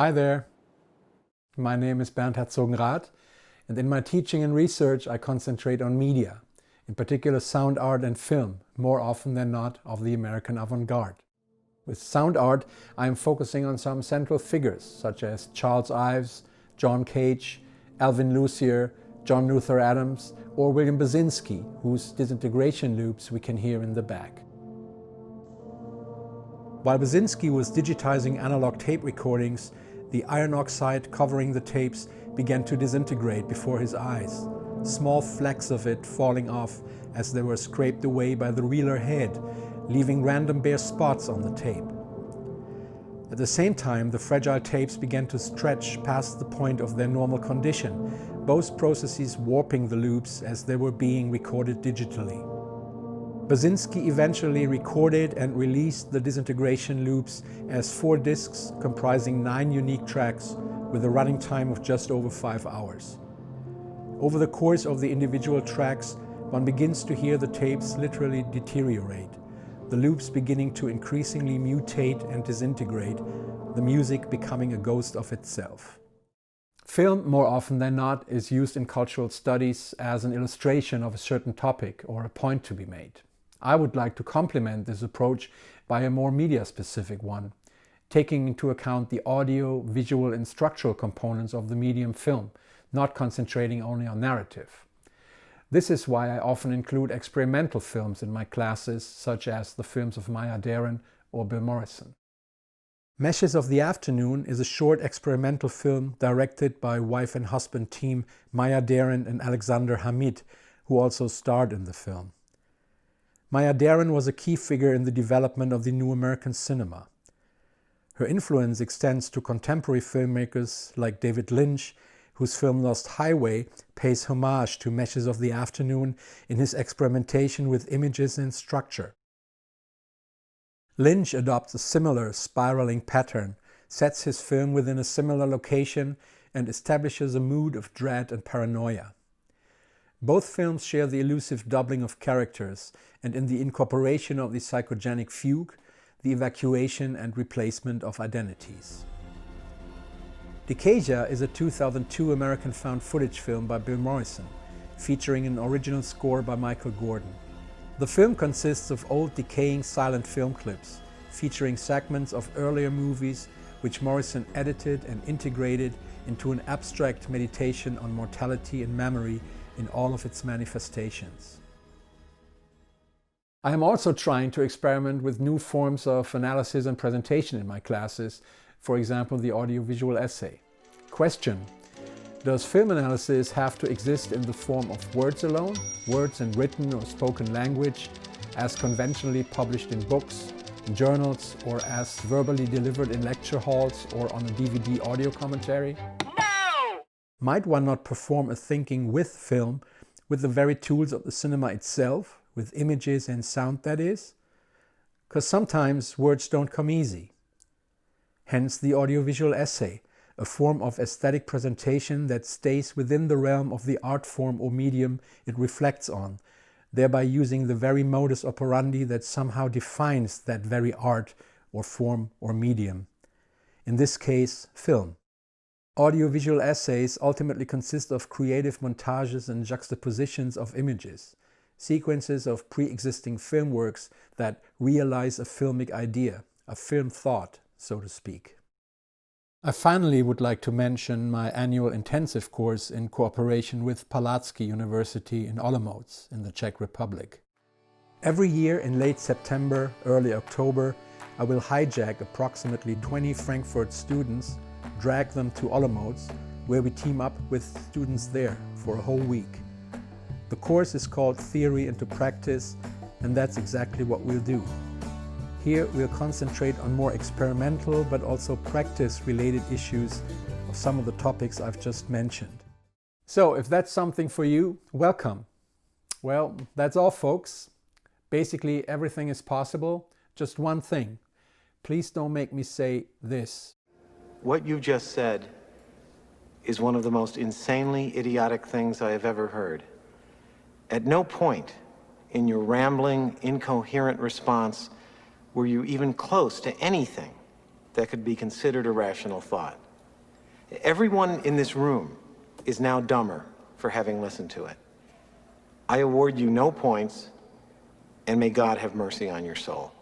Hi there, my name is Bernd Herzogenrath, and in my teaching and research I concentrate on media, in particular sound art and film, more often than not of the American avant-garde. With sound art I am focusing on some central figures such as Charles Ives, John Cage, Alvin Lucier, John Luther Adams or William Basinski, whose disintegration loops we can hear in the back. While Basinski was digitizing analog tape recordings, the iron oxide covering the tapes began to disintegrate before his eyes, small flecks of it falling off as they were scraped away by the reeler head, leaving random bare spots on the tape. At the same time, the fragile tapes began to stretch past the point of their normal condition, both processes warping the loops as they were being recorded digitally. Basinski eventually recorded and released the disintegration loops as 4 discs comprising 9 unique tracks with a running time of just over 5 hours. Over the course of the individual tracks, one begins to hear the tapes literally deteriorate, the loops beginning to increasingly mutate and disintegrate, the music becoming a ghost of itself. Film, more often than not, is used in cultural studies as an illustration of a certain topic or a point to be made. I would like to complement this approach by a more media-specific one, taking into account the audio, visual and structural components of the medium film, not concentrating only on narrative. This is why I often include experimental films in my classes, such as the films of Maya Deren or Bill Morrison. Meshes of the Afternoon is a short experimental film directed by wife and husband team Maya Deren and Alexander Hamid, who also starred in the film. Maya Deren was a key figure in the development of the new American cinema. Her influence extends to contemporary filmmakers like David Lynch, whose film Lost Highway pays homage to Meshes of the Afternoon in his experimentation with images and structure. Lynch adopts a similar spiraling pattern, sets his film within a similar location, and establishes a mood of dread and paranoia. Both films share the elusive doubling of characters and in the incorporation of the psychogenic fugue, the evacuation and replacement of identities. Decasia is a 2002 American found footage film by Bill Morrison, featuring an original score by Michael Gordon. The film consists of old decaying silent film clips, featuring segments of earlier movies which Morrison edited and integrated into an abstract meditation on mortality and memory in all of its manifestations. I am also trying to experiment with new forms of analysis and presentation in my classes, for example the audiovisual essay. Question: does film analysis have to exist in the form of words alone, words in written or spoken language, as conventionally published in books, in journals, or as verbally delivered in lecture halls or on a DVD audio commentary? Might one not perform a thinking with film, with the very tools of the cinema itself, with images and sound that is? Because sometimes words don't come easy. Hence the audiovisual essay, a form of aesthetic presentation that stays within the realm of the art form or medium it reflects on, thereby using the very modus operandi that somehow defines that very art or form or medium. In this case, film. Audiovisual essays ultimately consist of creative montages and juxtapositions of images, sequences of pre-existing film works that realize a filmic idea, a film thought, so to speak. I finally would like to mention my annual intensive course in cooperation with Palacký University in Olomouc in the Czech Republic. Every year in late September, early October, I will hijack approximately 20 Frankfurt students, drag them to Olomouc, where we team up with students there for a whole week. The course is called Theory into Practice, and that's exactly what we'll do. Here we'll concentrate on more experimental but also practice-related issues of some of the topics I've just mentioned. So if that's something for you, welcome. Well, that's all folks. Basically everything is possible. Just one thing. Please don't make me say this. What you just said is one of the most insanely idiotic things I have ever heard. At no point in your rambling, incoherent response were you even close to anything that could be considered a rational thought. Everyone in this room is now dumber for having listened to it. I award you no points, and may God have mercy on your soul.